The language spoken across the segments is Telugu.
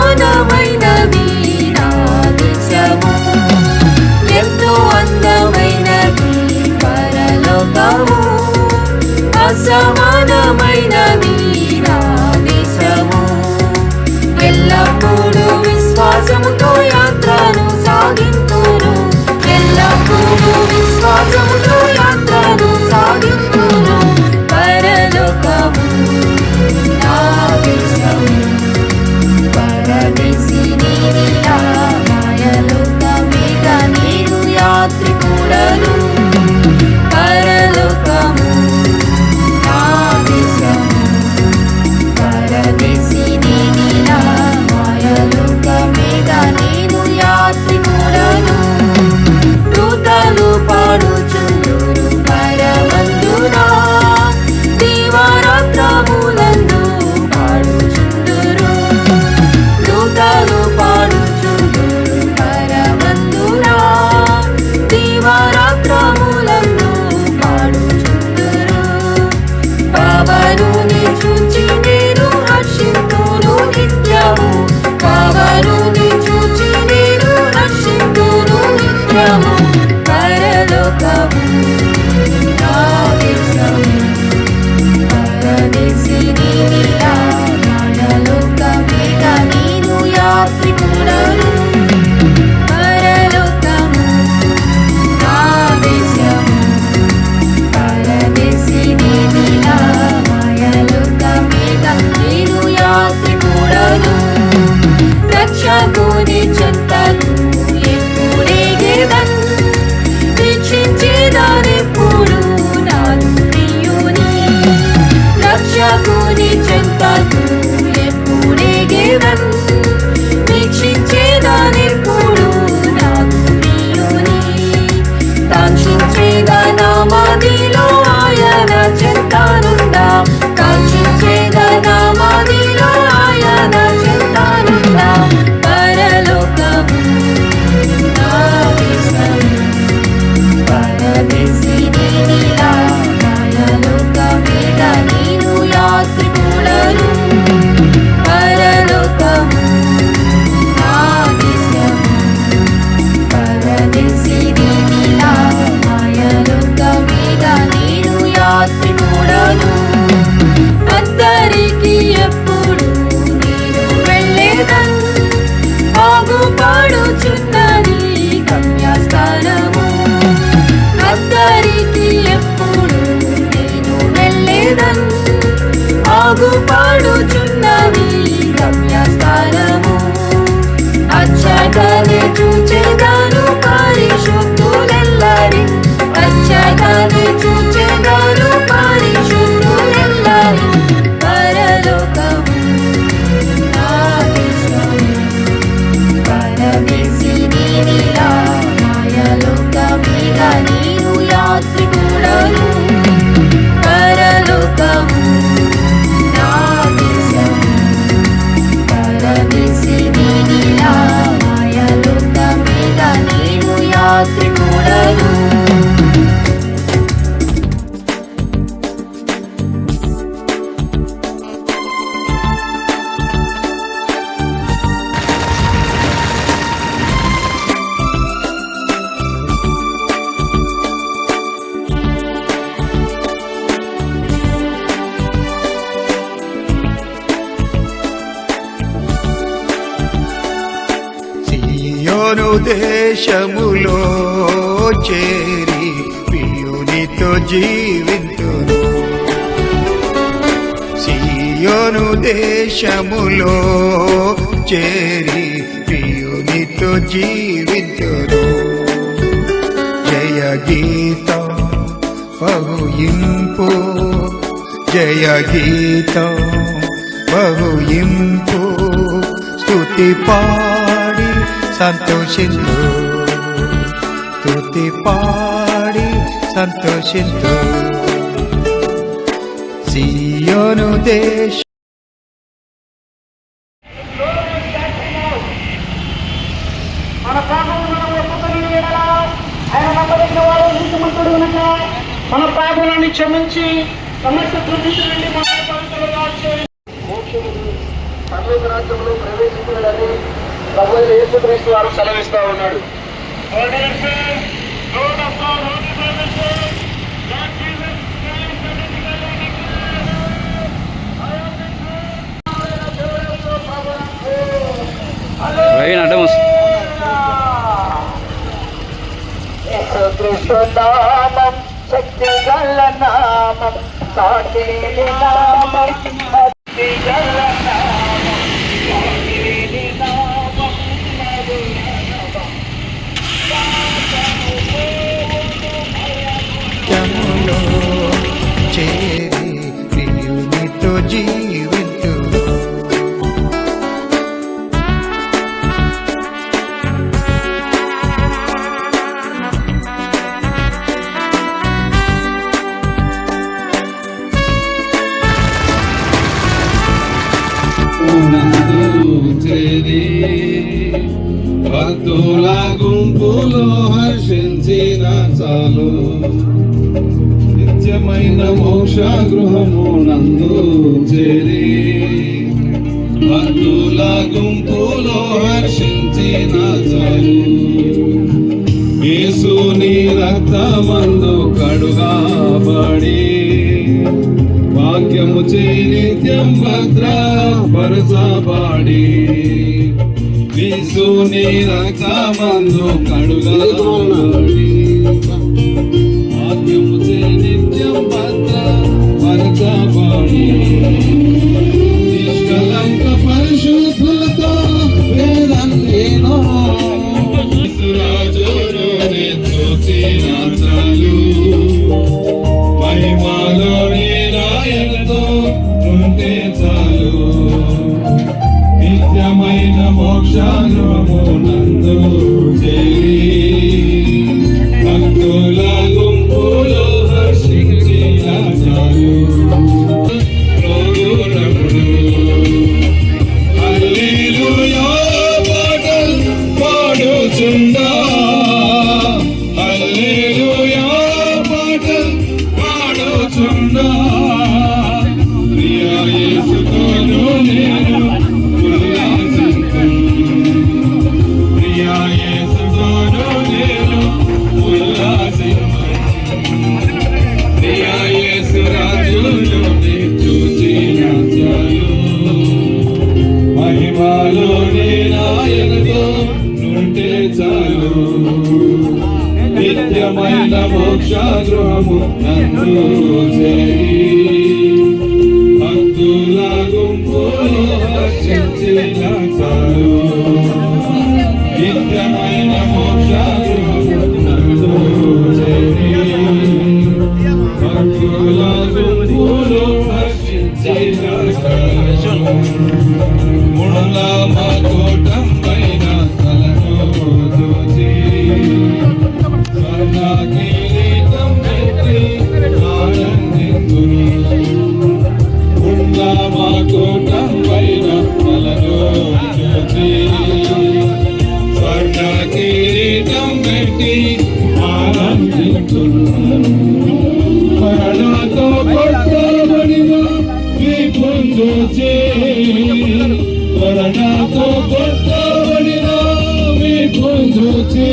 సమానమైనది నా దేశము, ఎంతో అందమైనది పరలోకము. అసమానమైనది నా దేశము, ఎల్లప్పుడూ విశ్వాసముతో యాత్రను సాగింతును, ఎల్లప్పుడూ విశ్వాసముతో యాత్రను సాగింతును. పరలోకము నా దేశము, పరదేశిని నీలా మాయలోకమేగా నేను యాత్రికుడను. పరలోకము నా దేశము, పరదేశిని నీలా మాయలోకమేగా నేను యాత్రికుడను. దూతలు పాడుచుందురు పరమందునా, దివారాత్రములందు పాడుచుందురు. దూతలు పాడుచుందురు పరమందునా, దివారాత్రములందు పాడుచుందురు. పవనుని చూచి నేను హర్షింతును నిత్యము, పవనుని చూచి నేను హర్షింతును నిత్యము. పరలోకము నా దేశము, పరదేశిని నీలా మాయలోకమేగా నేను యాత్రికుడను. పరలోకము నా దేశము, పరదేశిని నీలా మాయలోకమేగా నేను యాత్రికుడను. రక్షకుని చెంతకు ఎప్పుడేగేదన్, వీక్షించేదానెప్పుడు నాదు ప్రియుని. రక్షకుని చెంతకు ఎప్పుడేగేదన్, వీక్షించేదానెప్పుడు నాదు ప్రియుని. కాంక్షించేదా నా మదిలో ఆయన చెంతానుందా, కాంక్షించేదా నా మదిలో ఆయన చెంతానుందా. పరలోకము నా దేశము, పరదేశిని నీలా మాయలోకమేగా నేను యాత్రికుడను. పరలోకము నా దేశము, పరదేశిని నీలా మాయలోకమేగా నేను యాత్రికుడను. అందరికి ఎప్పుడు నేను వెళ్ళేదన్, బాగుపడుచున్నది గమ్యస్థానము. అందరికి ఎప్పుడు నేను వెళ్ళేదన్, బాగుపడుచున్నది గమ్యస్థానము. అచ్చటనే చూచెదను పరిశుద్ధులెల్లరి, అచ్చటనే చూచెదను పరిశుద్ధులెల్లరి. పరలోకము నా దేశము, పరదేశిని నీలా మాయలోకమేగా నేను యాత్రికుడను. పరలోకము నా దేశము, పరదేశిని నీలా మాయలోకమేగా నేను యాత్రికుడను. సియోను దేశములో చేరి ప్రియునితో జీవింతును. సియోను దేశములో చేరి ప్రియునితో జీవింతును. జయ గీతం బహుయింపు, జయ గీతం బహుయింపు. స్తుతి పాడి సంతోషించు, స్తుతి పాడి సంతోషించు. సియోను దేశ మన పాపములను ఒప్పుకొని ఎడల ఆయన నమ్మదగిన వాడు నీతిమంతుడు గనుక మన పాపములను క్షమించి సమస్త దుర్నీతి నుండి మన పవిత్రులుగా చేయి. మోక్షమును పరలోక రాజ్యంలో ప్రవేశించడానికి ప్రభు యేసుక్రీస్తు వారు సెలవిస్తా ఉన్నాడు. యేసుక్రీస్తునామం శక్తి గల నామం, సాటి లేని నామం, శక్తి గల నామం, సాటి లేని నామం, త్యములో చేరి ప్రియునితో జీవింతు. భక్తుల గుంపులో హర్షించిన చాలు, నిత్యమైన మోక్ష గృహము నందు చేరి. భక్తుల గుంపులో హర్షించిన చాలు, యేసుని రక్తమందు కడుగాబడి, వాక్యము చే నిత్యం భద్రపరచబడి. యేసుని రక్తమందు కడుగాబడి, వాక్యము చే నిత్యం భద్రపరచబడి. నిష్కలంక పరిశుద్ధులతో వేదన్నేనో రాజును నెత్తుచిన చాలు, మహిమలోని రాయలతో ఉంటే చాలు. నిత్యమైన మోక్షానుభవము నందు చేరి, భక్తుల గుంపులో హర్షించిన చాలు. హల్లెలూయా పాటలు పాడుచుందా, హల్లెలూయా పాటలు పాడుచుందా. ప్రియా యేసుతోను నేను ఉల్లాసింతును, ప్రియా యేసుతోను నేను ఉల్లాసింతును. ప్రియా యేసు రాజును చూచిన చాలు, మహిమలోని నాయనతో నుంటే చాలు. నిత్యమైన మోక్ష గృహము నందు చేరి, భక్తుల గుంపులో హర్షించిన చాలు. నిత్యమైన మోక్ష గృహము నందు చేరి, భక్తుల గుంపులో హర్షించిన చాలు. మునుల మకోటం పైన తలను దూచి, స్వర్ణ కిరీటం పెట్టి ఆనందింతును. మునుల మకోటం పైన తలను దూచి, స్వర్ణ కిరీటం పెట్టి ఆనందింతును. మరణతో కొట్టబడిన వీపును చూచి, మరణతో కొట్టబడిన వీపును చూచి,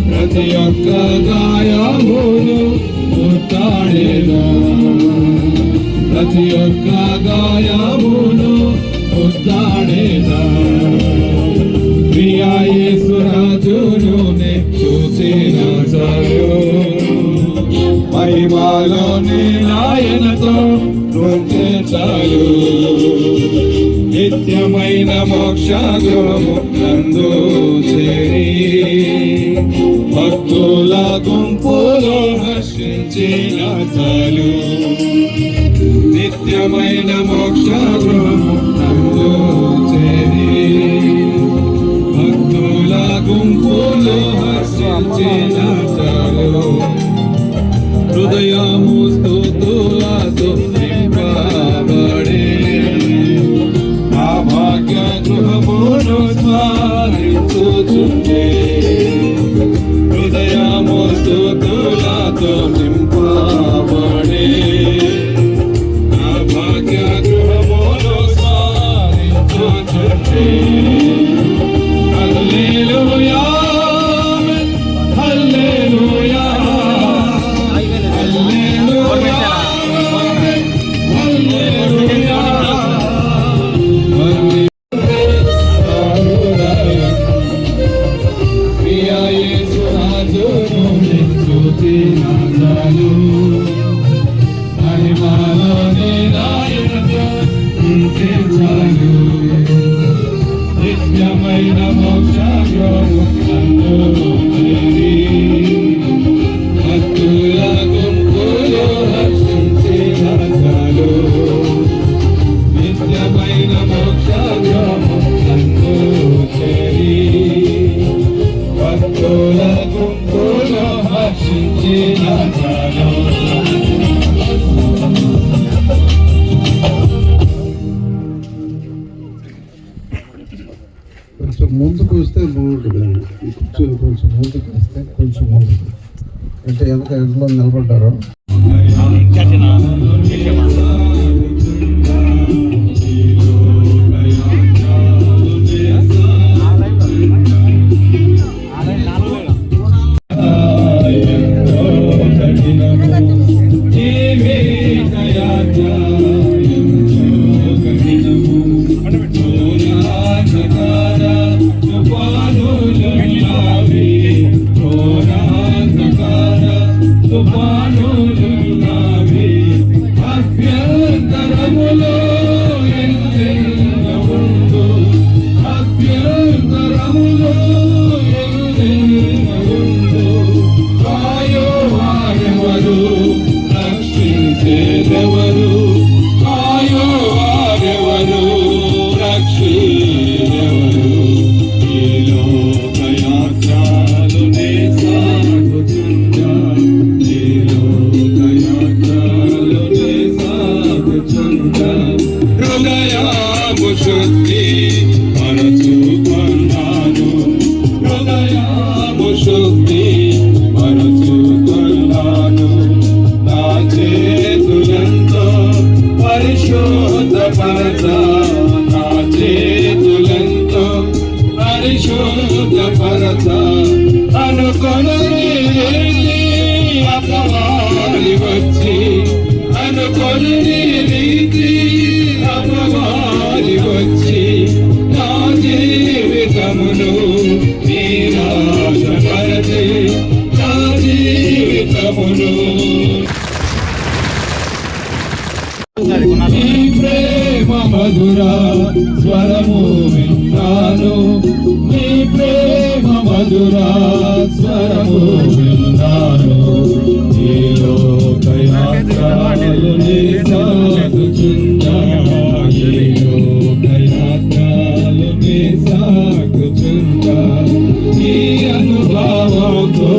ప్రతి ఒక్క గాయమును ముట్టాడేదా, ప్రతి ఒక్క గాయమును ముట్టాడేదా. ప్రియా యేసు రాజును నే చూచిన చాలు, మహిమలోని నాయనతో ఉంటే చాలు. నిత్యమైన మోక్ష గృహము నందు చేరి, భక్తుల గుంపులో హర్షించిన చాలు. నిత్యమైన మోక్ష గృహము నందు చేరి, భక్తుల గుంపులో హర్షించిన చాలు. హృదయము స్తుతులతో నింపబడే, ఆ భాగ్య గృహమును స్మరించుచుండే. హృదయము స్తుతులతో నింపబడే, ఆ భాగ్య గృహమును స్మరించుచుండే. నిత్యమైన మోక్షాగ్రము అందులో చేరి భక్తుల గుంపులో హర్షించిన చాలు నిత్యమైన మోక్షాగ్రము అందులో చేరి భక్తుల గుంపులో హర్షించిన చాలు. కొంచెం ముందుకు వస్తే బాగుంటుందండి. ఈ కూర్చొని కొంచెం ముందుకు వస్తే కొంచెం ముందుకు అంటే ఎంతలో నిలబడ్డారో మధురా స్వరము విన్నాను నీ ప్రేమ మధురా స్వరము విన్నాను ఈ లోకయాత్రలు నీ సాగుచున్నా ఈ లోకయాత్రలు నీ సాగుచున్నా ఈ అనుభవంతో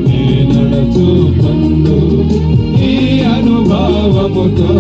నీ నడుచుకుందు ఈ అనుభవముతో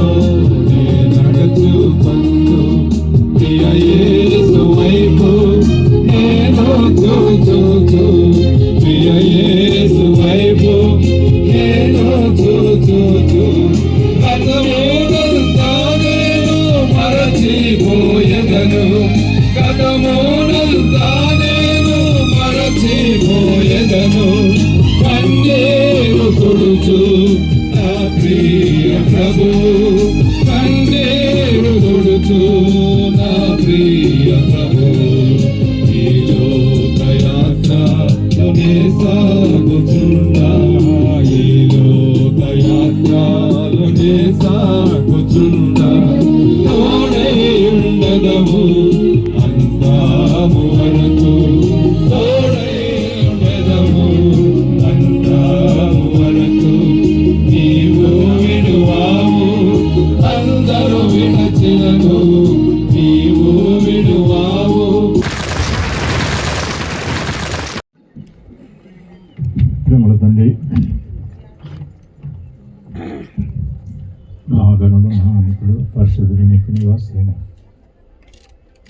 తండ్రి మహాగణుడు మహానికుడు పరిశుద్ధుడు నిత్య నివాసైన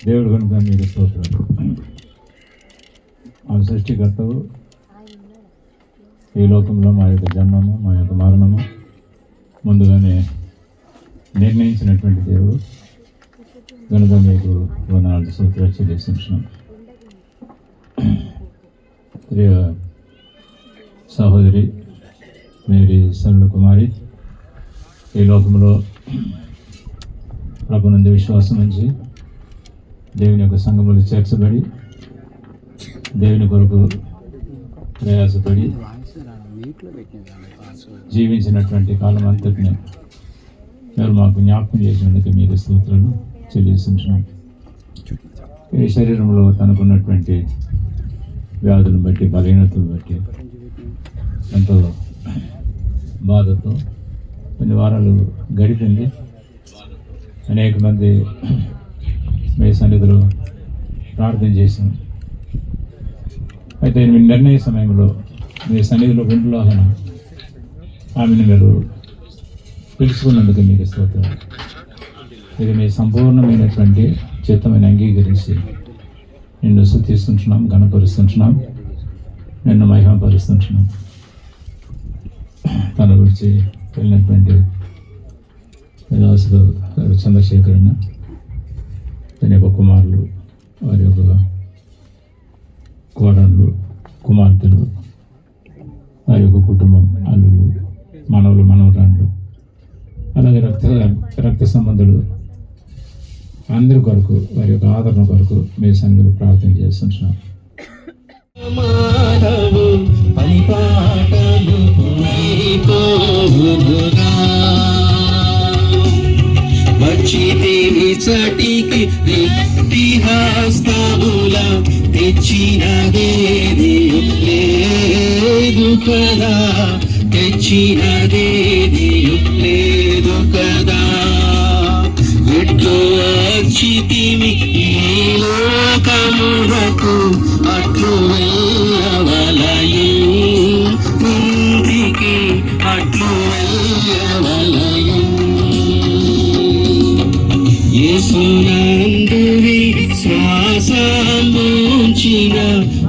దేవుడు కనుక మీకు స్తోత్రాలు. ఆ సృష్టికర్తవు ఈ లోకంలో మా యొక్క జన్మము మా యొక్క మరణము ముందుగానే నిర్ణయించినటువంటి దేవుడు కనుక మీకు వందనాలు స్తోత్రాలు చెల్లిస్తున్నాం. ప్రియ సహోదరి మేరీ సరళ కుమారి ఈ లోకంలో ప్రభునందు విశ్వాసం నుంచి దేవుని యొక్క సంఘములు చేర్చబడి దేవుని కొరకు ప్రయాసపడి జీవించినటువంటి కాలం అంతటిని మీరు మాకు జ్ఞాపకం చేసినందుకు మీకు స్తోత్రాలు చెల్లిస్తున్నాం. ఈ శరీరంలో తనకున్నటువంటి వ్యాధులను బట్టి, బలహీనతను బట్టి ఎంతో బాధతో కొన్ని వారాలు గడిపింది. అనేక మంది మీ సన్నిధిలో ప్రార్థన చేశాం. అయితే మీ నిర్ణయ సమయంలో మీ సన్నిధిలో వింటులాగన ఆమెను మీరు పిలుచుకున్నందుకు మీకు స్తోత్రం. ఇది మీ సంపూర్ణమైనటువంటి చిత్తమైన అంగీకరించి నిన్ను స్తుతిస్తుంటున్నాం, ఘనపరుస్తుంటున్నాం, నిన్ను మహిమపరుస్తుంటున్నాం. తన గురించి వెళ్ళినటువంటి దాసులు చంద్రశేఖరన్న, తన యొక్క కుమారులు, వారి యొక్క కోడళ్ళు, కుమార్తెలు, వారి యొక్క కుటుంబం, అల్లులు, మనవలు, మనవరాళ్ళు, అలాగే రక్త సంబంధులు అందరి కొరకు, వారి యొక్క ఆదరణ కొరకు మీ సన్నిధిలో ప్రార్థన చేస్తున్నాం. మానవు పనిపాటలు పోయిపోవుగా వచ్చితివి చటికి రెట్టి హస్తముల తెచ్చినదేదియు లేదు కదా, తెచ్చినదేదియు లేదు కదా. ఎట్లు వచ్చితివి ఈ లోకములకు అట్లు వెళ్ళవలయు, ఇంటికి అట్లు వెళ్ళవలయు. యేసునందు విశ్వాసముంచిన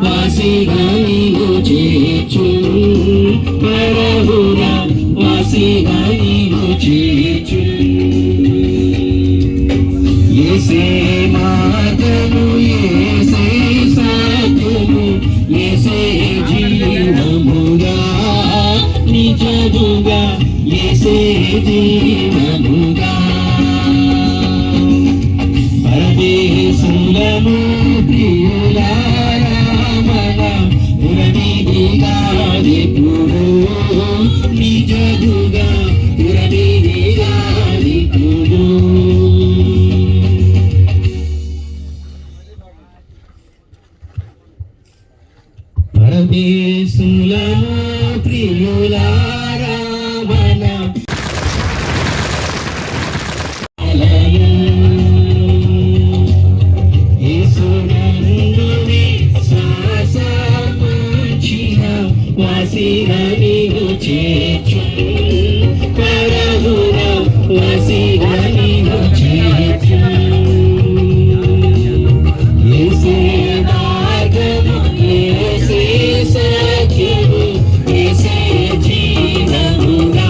వాసిగా నీవు చేర్చు, పరహున వాసిగా నీవు చేర్చు. యేసే మార్గము, యేసే సత్యము, యేసే జీవముగా, నిజముగా యేసే జీవముగా. పరదేశులము ప్రియులారా మన పురనిధిగాదిపుడు, నిజముగా పురనిధిగాదిపుడు. పరదేశులము ప్రియులారా మన యేసునందు విశ్వాసముంచిన వాసిగా నీవు చేర్చు, పరమున వాసిగా నీవు చేర్చు. యేసే మార్గము, యేసే సత్యము, యేసే జీవముగా,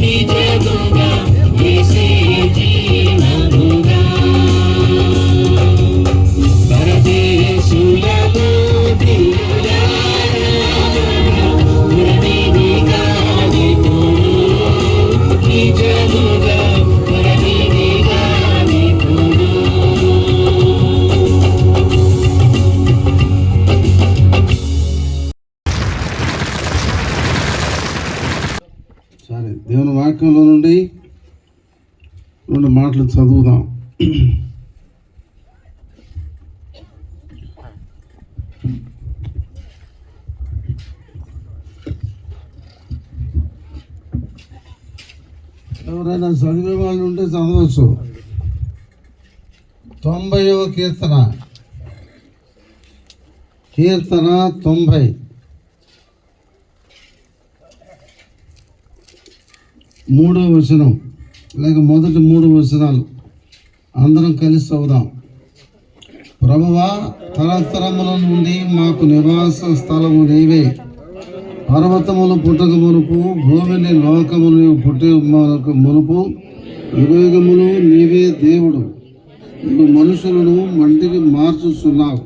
నిజముగా యేసే జీవముగా. పరదేశులము ప్రియులారా పురనిధిగాదిపుడు, నిజముగా పురనిధిగాదిపుడు. సరే, దేవుని వాక్యంలో నుండి 2 మాటలు చదువుదాం. ఎవరైనా చదివే వాళ్ళు ఉంటే చదవచ్చు. 90వ కీర్తన 90, మూడో వచనం లేక మొదటి 3 వచనాలు అందరం కలిసి చదువుదాం. ప్రభువా, తరతరముల నుండి మాకు నివాస స్థలము నీవే. పర్వతములు పుట్టక మునుపు, భూమిని లోకమును పుట్టి మునుపు, యుగయుగములు నీవే దేవుడు. నీవు మనుషులను మంటికి మార్చుచున్నావు.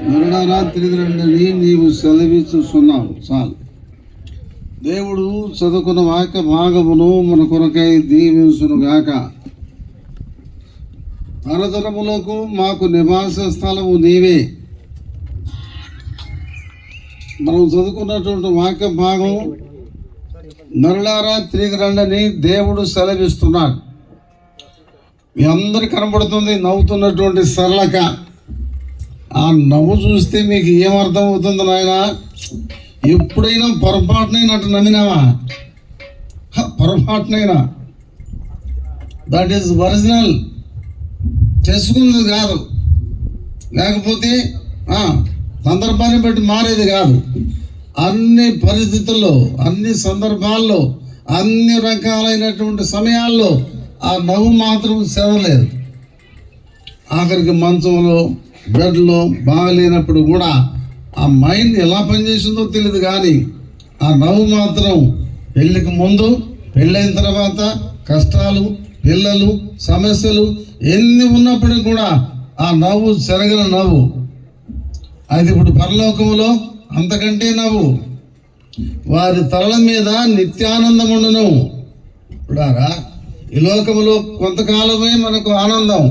మరణారా తిరిగి రండని నీవు సెలవిస్తున్నావు. చాలు. దేవుడు చదువుకున్న వాక్య భాగమును మన కొరకై దీవించును గాక. తరతరములకు మాకు నివాస స్థలము నీవే. మనం చదువుకున్నటువంటి వాక్య భాగం నరులారా తిరిగి రండని దేవుడు సెలవిస్తున్నాడు. మీ అందరికి కనబడుతుంది నవ్వుతున్నటువంటి సరళక. ఆ నవ్వు చూస్తే మీకు ఏమర్థం అవుతుంది నాయన? ఎప్పుడైనా పొరపాటునైనా అటు నమ్మినావా? పొరపాటునైనా దట్ ఈస్ ఒరిజినల్, చేసుకున్నది కాదు. లేకపోతే సందర్భాన్ని బట్టి మారేది కాదు. అన్ని పరిస్థితుల్లో, అన్ని సందర్భాల్లో, అన్ని రకాలైనటువంటి సమయాల్లో ఆ నవ్వు మాత్రం సెలవలేదు. ఆఖరికి మంచంలో, బెడ్లో బాగలేనప్పుడు కూడా ఆ మైండ్ ఎలా పనిచేసిందో తెలియదు, కానీ ఆ నవ్వు మాత్రం పెళ్ళికి ముందు, పెళ్ళైన తర్వాత కష్టాలు, పిల్లలు, సమస్యలు ఎన్ని ఉన్నప్పటికీ కూడా ఆ నవ్వు చెరగని నవ్వు. అది ఇప్పుడు పరలోకములో అంతకంటే నవ్వు. వారి తలల మీద నిత్యానందం ఉండును. ఇప్పుడారా ఈ లోకములో కొంతకాలమే మనకు ఆనందం,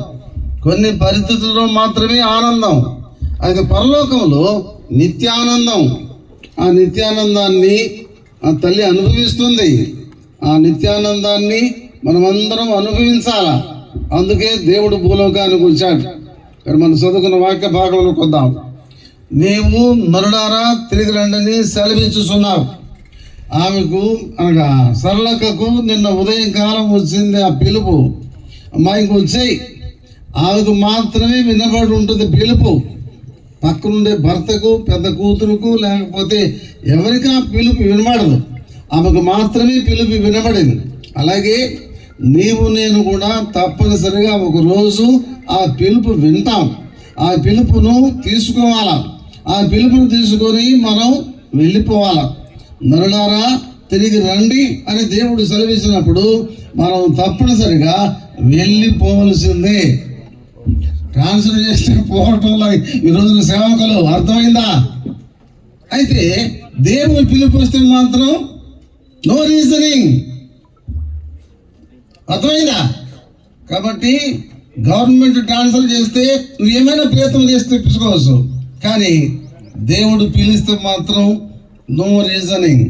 కొన్ని పరిస్థితుల్లో మాత్రమే ఆనందం. అయితే పరలోకంలో నిత్యానందం. ఆ నిత్యానందాన్ని ఆ తల్లి అనుభవిస్తుంది. ఆ నిత్యానందాన్ని మనమందరం అనుభవించాల. అందుకే దేవుడు భూలోకానికి వచ్చాడు. ఇక్కడ మనం చదువుకున్న వాక్య భాగంలో కొద్దాం. నీవు నరుడారా తిరిగి రండని సెలవించుచున్నావు. ఆమెకు అనగా సరళకకు నిన్న ఉదయం కాలం వచ్చింది ఆ పిలుపు. అమ్మాయికి వచ్చేయి. ఆమెకు మాత్రమే వినబడి ఉంటుంది పిలుపు. పక్కనుండే భర్తకు, పెద్ద కూతురుకు, లేకపోతే ఎవరికి ఆ పిలుపు వినబడదు. ఆమెకు మాత్రమే పిలుపు వినబడింది. అలాగే నీవు నేను కూడా తప్పనిసరిగా ఒకరోజు ఆ పిలుపు వింటాం. ఆ పిలుపును తీసుకోవాలా. ఆ పిలుపును తీసుకొని మనం వెళ్ళిపోవాలా. నరులారా తిరిగి రండి అని దేవుడు సెలవిచ్చినప్పుడు మనం తప్పనిసరిగా వెళ్ళిపోవలసిందే. ట్రాన్స్ఫర్ చేస్తే పోవటంలో ఈ రోజున సేవకులు అర్థమైందా? అయితే దేవుడు పిలుపు వస్తే మాత్రం నో రీజనింగ్, అర్థమైందా? కాబట్టి గవర్నమెంట్ ట్రాన్స్ఫర్ చేస్తే నువ్వు ఏమైనా ప్రయత్నం చేస్తే తెప్పించుకోవచ్చు, కానీ దేవుడు పిలిస్తే మాత్రం నో రీజనింగ్.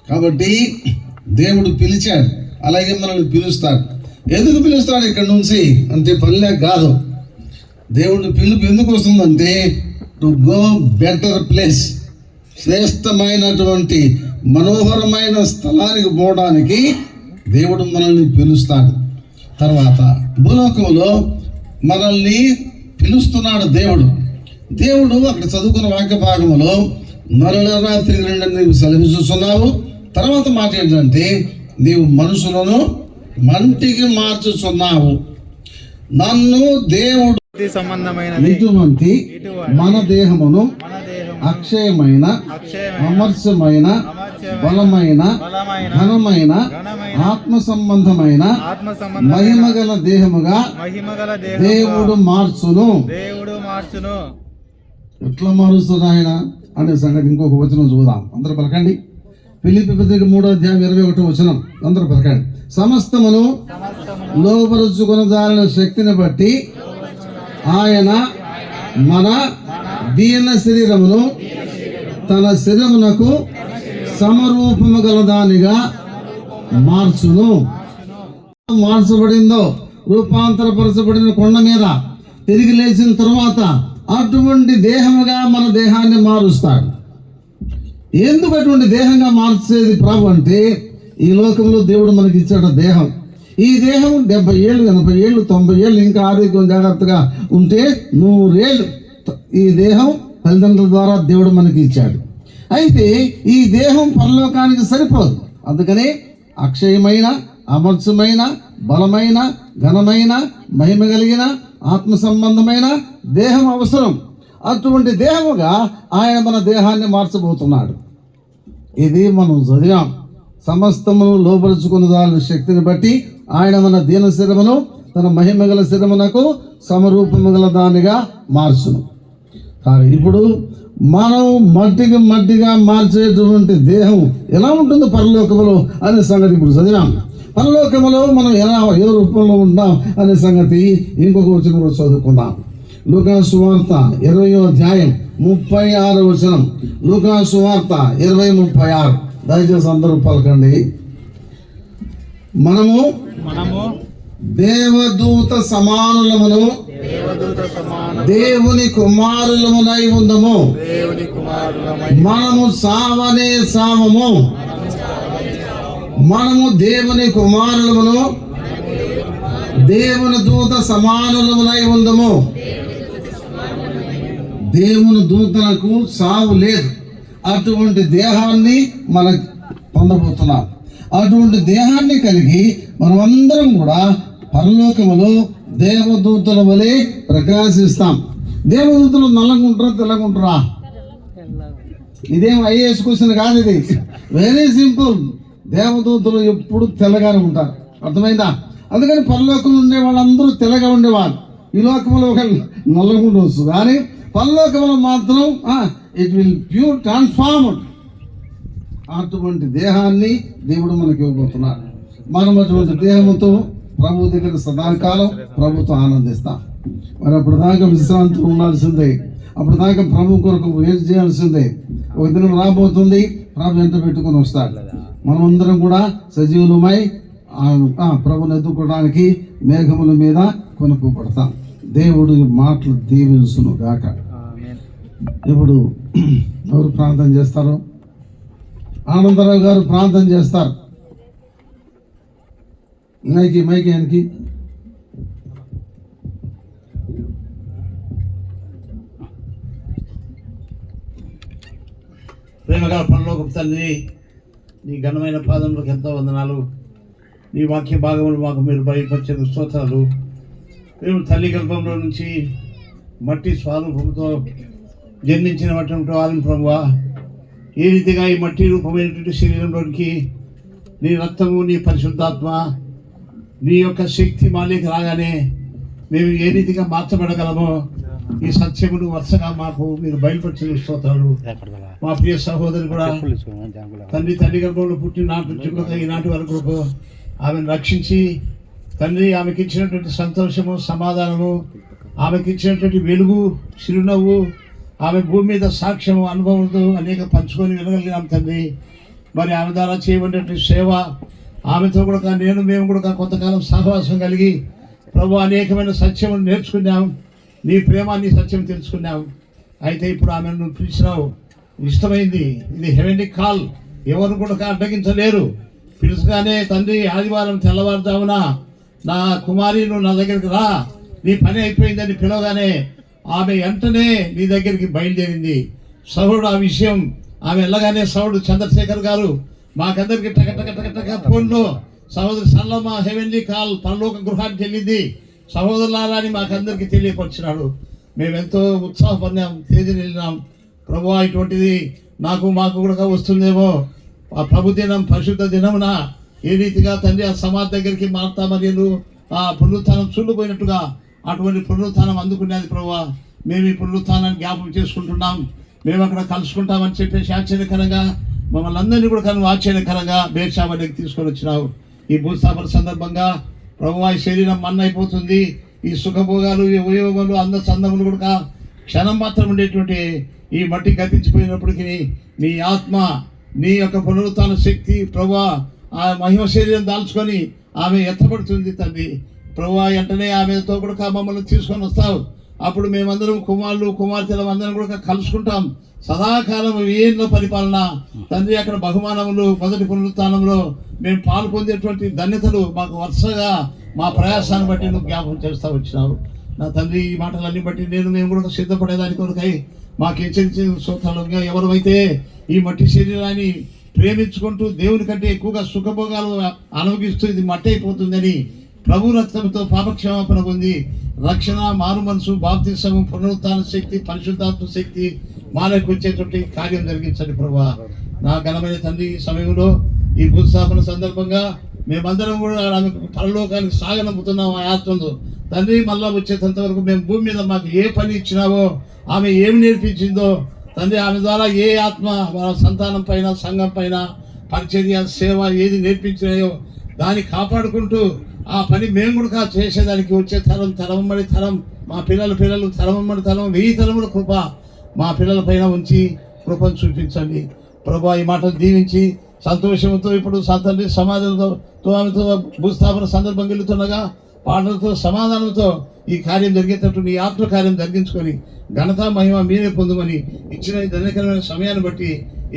కాబట్టి దేవుడు పిలిచాడు, అలాగే మనల్ని పిలుస్తాడు. ఎందుకు పిలుస్తాడు ఇక్కడ నుంచి అంటే పనిలే కాదు. దేవుడు పిలుపు ఎందుకు వస్తుందంటే టు గో బెటర్ ప్లేస్, శ్రేష్టమైనటువంటి మనోహరమైన స్థలానికి పోవడానికి దేవుడు మనల్ని పిలుస్తాడు. తర్వాత భూలోకంలో మనల్ని పిలుస్తున్నాడు దేవుడు. దేవుడు అక్కడ చదువుకున్న వాక్య భాగంలో నరులరా తిరిగి రండి నీవు సెలవిస్తున్నావు. తర్వాత మాట ఏంటంటే నీవు మనుషులను మంటికి మార్చుచున్నావు. నన్ను దేవుడు ఇటువంటి మన దేహమును అక్షయమైన, అమర్చమైన, బలమైన, ఘనమైన, ఆత్మ సంబంధమైన మహిమగల దేహముగా దేవుడు మార్చును. ఎట్లా మారుస్తుంది ఆయన అనే సంగతి ఇంకొక వచనం చూద్దాం. అందరూ పలకండి. ఫిలిప్పీ పత్రిక 3:21 వచనం. అందరూ పలకండి. సమస్తమును లోపరుచుకొనజాలిన శక్తిని బట్టి ఆయన మన దీన శరీరమును తన శరీరమునకు సమరూపము గల దానిగా మార్చును. మార్చబడిందో, రూపాంతరపరచబడిన కొండ మీద తిరిగి లేచిన తర్వాత అటువంటి దేహముగా మన దేహాన్ని మారుస్తాడు. ఎందుకు అటువంటి దేహంగా మార్చేది ప్రభు అంటే ఈ లోకంలో దేవుడు మనకి ఇచ్చాడు దేహం. ఈ దేహం 70 ఏళ్ళు, 80 ఏళ్ళు, 90 ఏళ్ళు ఇంకా ఆరోగ్యం జాగ్రత్తగా ఉంటే 100 ఏళ్ళు ఈ దేహం తల్లిదండ్రుల ద్వారా దేవుడు మనకి ఇచ్చాడు. అయితే ఈ దేహం పరలోకానికి సరిపోదు. అందుకనే అక్షయమైన, అమర్చమైన, బలమైన, ఘనమైన, మహిమ కలిగిన, ఆత్మ సంబంధమైన దేహం అవసరం. అటువంటి దేహముగా ఆయన మన దేహాన్ని మార్చబోతున్నాడు. ఇది మనం చదివాం. సమస్తమును లోపరుచుకున్న దాని శక్తిని బట్టి ఆయన మన దీన శిరమును తన మహిమ గల శిరమునకు సమరూపము గల దానిగా మార్చును. కానీ ఇప్పుడు మనం మట్టిగా మార్చేటువంటి దేహం ఎలా ఉంటుంది పరలోకములో అనే సంగతి ఇప్పుడు చదివాం. పరలోకములో మనం ఏ రూపంలో ఉంటాం అనే సంగతి ఇంకొక వచనం కూడా చదువుకుందాం. లూకా సువార్త 20:36 వచనం. లూకా సువార్త 20:36. దయచేసి అందరూ పలకండి. మనము దేవదూత సమానులమును దేవుని కుమారులమునై ఉందము. మనము సావనే సావము. మనము దేవుని కుమారులమును దేవుని దూత సమానులమునై ఉందము. దేవుని దూతలకు సావు లేదు. అటువంటి దేహాన్ని మనం పొందబోతున్నాం. అటువంటి దేహాన్ని కలిగి మనమందరం కూడా పరలోకములో దేవదూతల వలె ప్రకాశిస్తాం. దేవదూతలు నల్లగుంటారా తెల్లగుంటారా? ఇదేం ఐఏఎస్ క్వశ్చన్ కాదు, ఇది వెరీ సింపుల్. దేవదూతలు ఎప్పుడు తెల్లగానే ఉంటారు, అర్థమైందా? అందుకని పరలోకంలో ఉండే వాళ్ళందరూ తెల్లగా ఉండేవారు. ఈ లోకంలో ఒక నల్లగా ఉండవచ్చు, కానీ పరలోకంలో మాత్రం ఇట్ విల్ ప్యూర్ ట్రాన్స్ఫార్మ్డ్. అటువంటి దేహాన్ని దేవుడు మనకి ఇవ్వబోతున్నారు. మనం అటువంటి దేహంతో ప్రభు దగ్గర సదాకాలం ప్రభుత్వం ఆనందిస్తాం. మరి అప్పుడు దాకా విశ్రాంతి ఉండాల్సిందే. అప్పుడు దాకా ప్రభు కొరకు వెయిట్ చేయాల్సిందే. ఒక దినం రాబోతుంది, ప్రభు వెంట పెట్టుకుని వస్తాడు. మనమందరం కూడా సజీవులమై ప్రభుని ఎదుర్కోవడానికి మేఘముల మీద కొనుక్కోబడతాం. దేవుడు మాటలు దీవించును గాక. ఇప్పుడు ఎవరు ప్రార్థన చేస్తారు? ఆనందరావు గారు ప్రార్థన చేస్తారు. మైకి ఆయనకి. ప్రేమగా పరలోకపు తండ్రి, నీ ఘనమైన పాదములకు ఎంతో వందనాలు. నీ వాక్య భాగములు మాకు మీరు బయలుపరిచిన స్తోత్రాలు. మేము తల్లి గర్భంలో నుంచి మట్టి స్వరూపంతో జన్మించినటువంటి వాళ్ళని ప్రభువా, ఏ రీతిగా ఈ మట్టి రూపమైనటువంటి శరీరంలోనికి నీ రక్తము, నీ పరిశుద్ధాత్మ, నీ యొక్క శక్తి మాలేకి రాగానే మేము ఏ రీతిగా మార్చబడగలమో ఈ సత్యమును వరుసగా మాకు మీరు బయలుపరిచిన స్తోత్రాలు. మా ప్రియ సహోదరు కూడా తల్లి గర్భంలో పుట్టిన నాటి నుంచి ఈనాటి వరకు ఆమెను రక్షించి తండ్రి ఆమెకి ఇచ్చినటువంటి సంతోషము, సమాధానము, ఆమెకి ఇచ్చినటువంటి వెలుగు, చిరునవ్వు, ఆమె భూమి మీద సాక్ష్యము, అనుభవంతో అనేక పంచుకొని వినగలిగినాం తండ్రి. మరి ఆమె ద్వారా చేయబడినటువంటి సేవ, ఆమెతో కూడా మేము కూడా కొంతకాలం సహవాసం కలిగి ప్రభు అనేకమైన సత్యము నేర్చుకున్నాం. నీ ప్రేమ, నీ సత్యం తెలుసుకున్నాం. అయితే ఇప్పుడు ఆమెను నువ్వు పిలిచినావు, ఇష్టమైంది. ఇది హెవెన్లీ కాల్, ఎవరు కూడా అడ్డగించలేరు. పిలుచుగానే తండ్రి ఆదివారం తెల్లవారుజామున నా కుమారి నువ్వు నా దగ్గరికి రా, నీ పని అయిపోయిందని పిలవగానే ఆమె వెంటనే నీ దగ్గరికి బయలుదేరింది. సౌడు ఆ విషయం ఆమె వెళ్ళగానే సౌడు చంద్రశేఖర్ గారు మాకందరికి టక ఫోన్లో సహోదరి సల్లమ్మ హెవెన్లీ కాల్ పరలోక గృహానికి వెళ్ళింది సహోదరులారా అని మాకందరికి తెలియపరిచినాడు. మేమెంతో ఉత్సాహపడినాం, తేదీని వెళ్ళినాం. ప్రభు ఇటువంటిది మాకు కూడా వస్తుందేమో. ఆ ప్రభు దినం, పరిశుద్ధ దినమున ఏ రీతిగా తండ్రి ఆ సమాధి దగ్గరికి మారుతామని ఆ పునరుత్థానం చూడిపోయినట్టుగా అటువంటి పునరుత్థానం అందుకునేది ప్రభు. మేము ఈ పునరుత్థానాన్ని జ్ఞాపకం చేసుకుంటున్నాం. మేము అక్కడ కలుసుకుంటామని చెప్పేసి ఆశ్చర్యకరంగా మమ్మల్ని అందరినీ కూడా కనుక ఆశ్చర్యకరంగా బేర్షాబా దగ్గరికి తీసుకొని వచ్చినావు. ఈ భూస్థాపన సందర్భంగా ప్రభు ఈ శరీరం మన్నైపోతుంది. ఈ సుఖభోగాలు, ఈ ఉపయోగాలు, అందములు కూడా క్షణం మాత్రం ఉండేటువంటి ఈ మట్టి గతించిపోయినప్పటికీ నీ ఆత్మ, నీ యొక్క పునరుత్థాన శక్తి ప్రభు ఆ మహిమ శరీరం దాల్చుకొని ఆమె ఎత్తబడుతుంది తండ్రి. ప్రభు వెంటనే ఆమెతో కూడా మమ్మల్ని తీసుకొని వస్తావు. అప్పుడు మేమందరం కుమారులు, కుమార్తెలు అందరం కూడా కలుసుకుంటాం. సదాకాలం ఏళ్ళ పరిపాలన తండ్రి, అక్కడ బహుమానములు, మొదటి పునరుత్థానంలో మేము పాలు పొందేటువంటి ధన్యతలు మాకు వరుసగా మా ప్రయాసాన్ని బట్టి నువ్వు జ్ఞాపకం చేస్తూ వచ్చినావు. నా తండ్రి, ఈ మాటలన్నీ బట్టి మేము కూడా సిద్ధపడేదాని కొరకై మాకు హెచ్చరించిన సూత్రాలుగా ఎవరైతే ఈ మట్టి శరీరాన్ని ప్రేమించుకుంటూ దేవుని కంటే ఎక్కువగా సుఖభోగాలు అనుభవిస్తూ ఇది మట్టి అయిపోతుందని ప్రభు రక్తంతో పాపక్షమాపణ పొంది రక్షణ, మారు మనసు, బాప్తిసము, పునరుత్థాన శక్తి, పరిశుద్ధాత్మ శక్తి మాలకు వచ్చేటువంటి కార్యం జరిగించండి ప్రభువా. నా ఘనమైన తండ్రి, ఈ సమయంలో ఈ భూస్థాపన సందర్భంగా మేమందరం కూడా పరలోకానికి సాగనంపుతున్నాం ఆ ఆత్మతో తండ్రి. మళ్ళా వచ్చేంత వరకు మేము భూమి మీద మాకు ఏ పని ఇచ్చినావో, ఆమె ఏమి నేర్పించిందో తండ్రి, ఆమె ద్వారా ఏ ఆత్మ సంతానం పైన, సంఘం పైన పరిచర్య, సేవ ఏది నేర్పించినాయో దాన్ని కాపాడుకుంటూ ఆ పని మేము కూడా చేసేదానికి వచ్చే తరమమ్మడి తరం, మా పిల్లలు తరమమ్మడి తరం, 1000 తరముల కృప మా పిల్లల పైన ఉంచి కృపను చూపించండి ప్రభా. ఈ మాటలు దీవించి సంతోషంతో ఇప్పుడు తండ్రి సమాజంతో ఆమెతో భూస్థాపన సందర్భం వెళ్తుండగా పాటలతో సమాధానంతో ఈ కార్యం జరిగేటట్టు నీ ఆత్మ కార్యం జరిగించుకొని ఘనత మహిమ మీరే పొందమని ఇచ్చిన ఈ ధన్యకరమైన సమయాన్ని బట్టి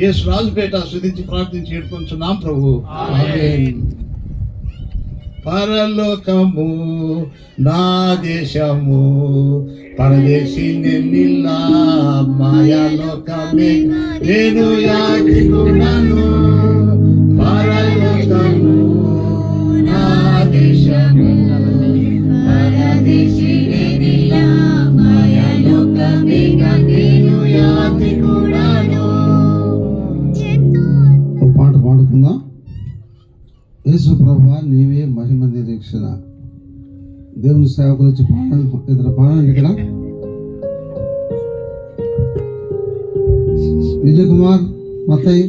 యేసు రాజుపేట స్తుతించి ప్రార్థించి ఏడుకొంచున్నాం ప్రభు. ఆమేన్. పరలోకము నా దేశము పరదేశి నిల్లా మాయాలోకమే నేను యాత్రికుడను. పరలోకము నా దేశము పరదేశి నిల్లా మాయాలోకమే నేను యాత్రికుడను. ఒక పాట పాడుకుందాం. యేసు ప్రభువా నీవే మహిమ నిరీక్షణ. దేవుని సేవకులు వచ్చి పాడండి, ఇద్దరు పాడండి. ఇక్కడ విజయ్ కుమార్ మత్తయ్య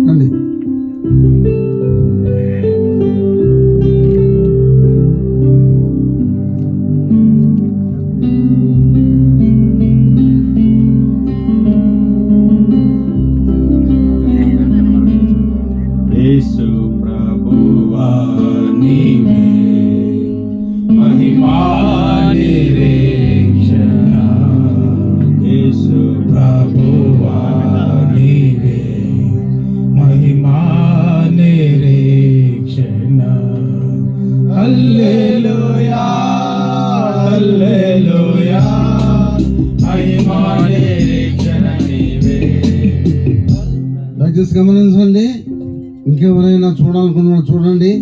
రండి. యేసు ప్రభువా నీవే మహిమా నిరీక్షణ. యేసు ప్రభువా నీవే మహిమా నిరీక్షణ. హల్లెలూయా హల్లెలూయా మహిమా నిరీక్షణ నీవే. దయచేసి గమనించండి. ఇంకెవరైనా చూడాలనుకున్న చూడండి.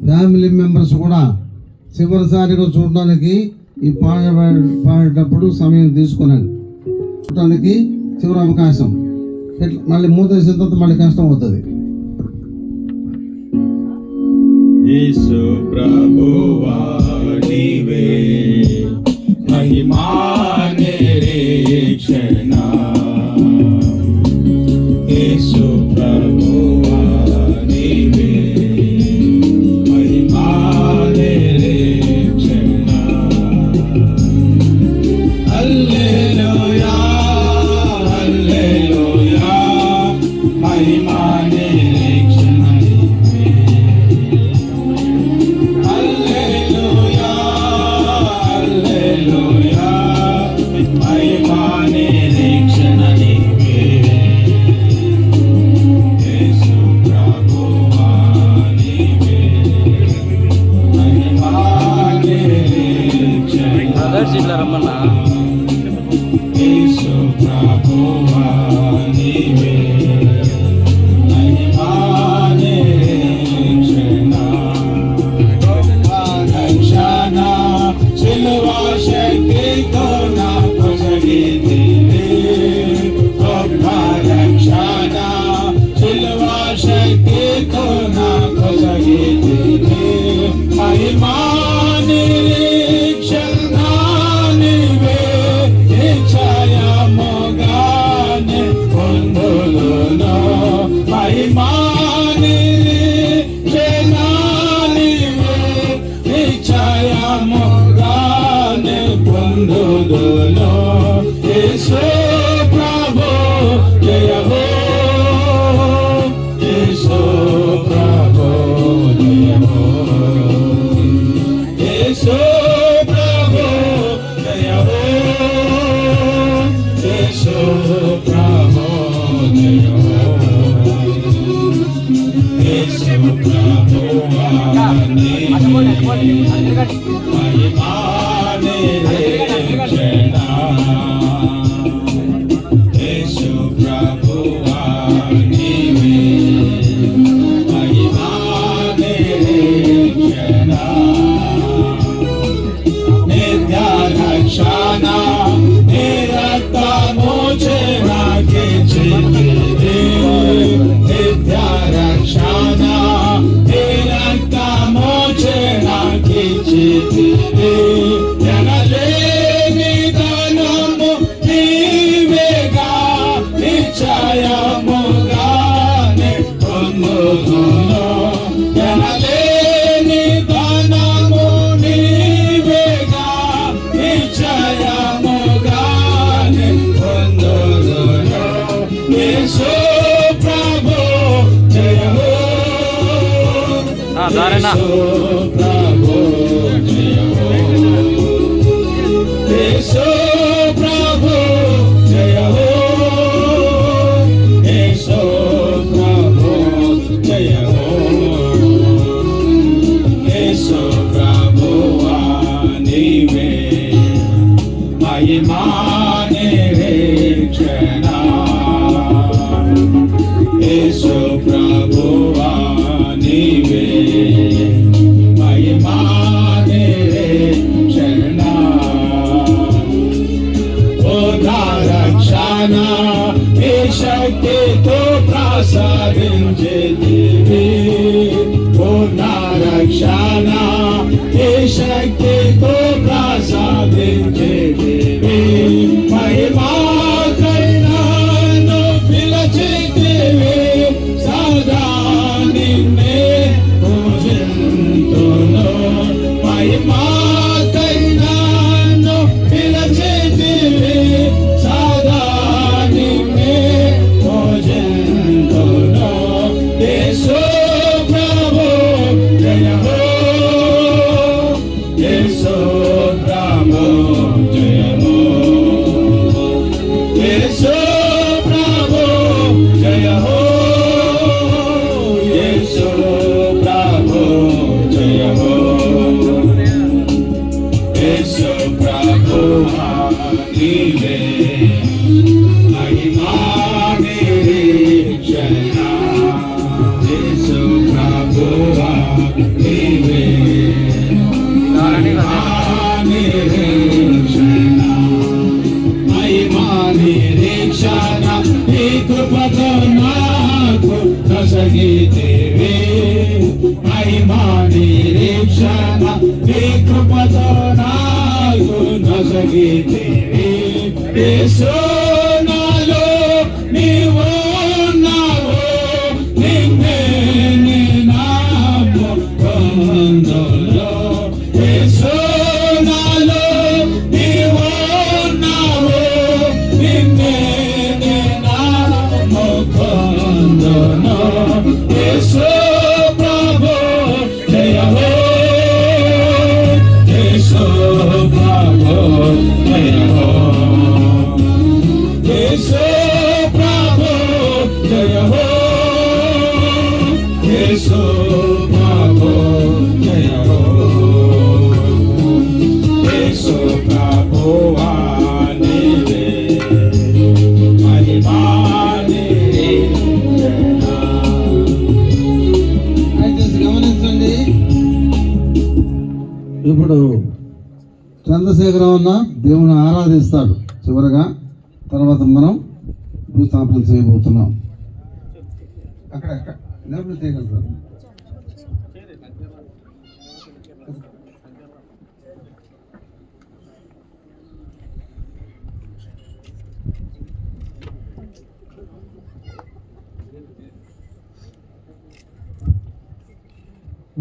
ఫ్యామిలీ మెంబర్స్ కూడా చివరిసారిగా చూడడానికి ఈ పాడేటప్పుడు సమయం తీసుకున్నాను. చూడటానికి చివరి అవకాశం. మళ్ళీ మూతేసిన తర్వాత మళ్ళీ కష్టం అవుతుంది. యేసు ప్రభువా నీవే మహిమా నిరీక్షణ. యేసు ప్రభువా నీవే మహిమా నిరీక్షణ. హల్లెలూయా హల్లెలూయా మహిమా నిరీక్షణ నీవే. హల్లెలూయా హల్లెలూయా మహిమా నిరీక్షణ నీవే. యేసు ప్రభువా నీవే మహిమా నిరీక్షణ. యేసు ప్రభువా నీవే మహిమా నిరీక్షణ. రక్షణ సిలువ శక్తితో నాకు జరిగింది. గొప్ప రక్షణ సిలువ శక్తితో నాకు జరిగింది. మహిమా నిరీక్షణ నీవే నిశ్చయముగానే పొందుదును. మహిమా నిరీక్షణ నీవే నిశ్చయముగానే పొందుదును. యేసు ప్రభు జయ హో. యేసు ప్రభు జయ హో. యేసు ప్రభు జయ హో. యేసు ప్రభు జయ హో. యేసు ప్రభువా నీవే మహిమా నిరీక్షణ. యేసు ప్రభువా నీవే మహిమా నిరీక్షణ. నిత్య రక్షణ నిరతము చేరాకించితివి. నిత్య రక్షణ నిరతము చేరాకించితివి. జనలేని ధనము నీవేగా నిశ్చయముగానే పొందుదును. జనలేని ధనము నీవేగా నిశ్చయముగానే పొందుదును. యేసు ప్రభు జయ హో. యేసు ప్రభు జయ నా రక్షణ ఏ శక్తితో ప్రసాదించేదివి ఓ నా రక్షణ ఏ శక్తితో ప్రసాదించేదివి మహిమాకైనా పిలచితివి సదా నిన్నే పూజింతును మహిమాకైనా పిలచితివి సదా నిన్నే పూజింతును యేసు ప్రభు జయ హో యేసు ప్రభు జయ హో యేసు ప్రభు జయ హో యేసు ప్రభు జయ హో యేసు ప్రభు నీవే మహిమా నిరీక్షణ యేసు ప్రభు నీవే మహిమా నిరీక్షణ మహిమా నిరీక్షణ నీ కృపతో నాకు నొసగితివి మహిమా నిరీక్షణ నీ కృపతో నాకు నొసగితివి యేసు నాలో నీవు ఉన్నావు నిన్నే నామొందులో యేసు నాలో నీవు ఉన్నావు నిన్నే నామొందులో యేసు ప్రభు జయ హో యేసు ప్రభు జయ హో యేసు ప్రభు జయ హో యేసు ప్రభు జయ హో యేసు ప్రభువా నీవే మహిమా నిరీక్షణ అయితే గమనించండి, ఇప్పుడు చంద్రశేఖరం అన్న దేవుని ఆరాధిస్తాడు చివరగా. తర్వాత మనం భూస్థాపన చేయబోతున్నాం. అక్కడ నిలబడి చేయగలుగుతారు.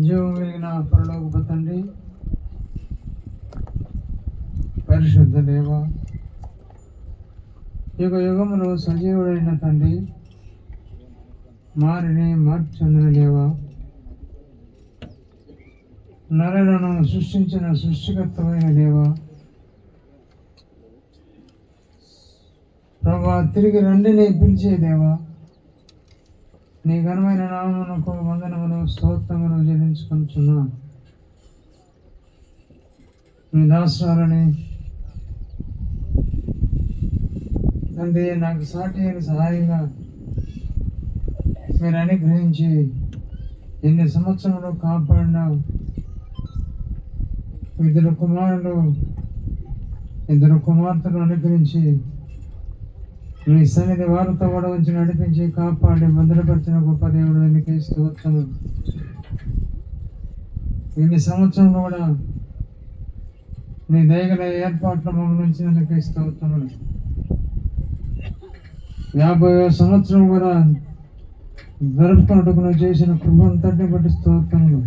జీవం కలిగిన పరలోకపు తండ్రి, పరిశుద్ధ దేవ, యుగ యుగములో సజీవుడైన తండ్రి, మారిని మార్చందిన దేవ, నరులను సృష్టించిన సృష్టికర్తమైన దేవ, ప్రభా తిరిగి రండిని పిలిచే దేవా, నీ ఘనమైన నామమునకు వందనములు స్తోత్రములు చెల్లించుకొనుచున్నా. మీ దాసురాలని తండ్రి నాకు సాటి అయిన సహాయంగా మీరు అనుగ్రహించి ఎన్ని సంవత్సరంలో కాపాడినావు. ఇద్దరు కుమారులు ఇద్దరు కుమార్తెలు అనుగ్రహించి మీ సన్నిధి వారితో కూడా ఉంచి నడిపించి కాపాడి భద్రపరిచిన గొప్ప దేవుడు నీకే స్తోత్రము. ఇన్ని సంవత్సరంలో కూడా నీ దయగల ఏర్పాట్ల మమ్మల్ని ఉంచినందుకే స్తోత్రములు. 50వ సంవత్సరం కూడా జరుపుకున్నట్టుకు చేసిన కృపను తట్టి బట్టి స్తోత్రములు.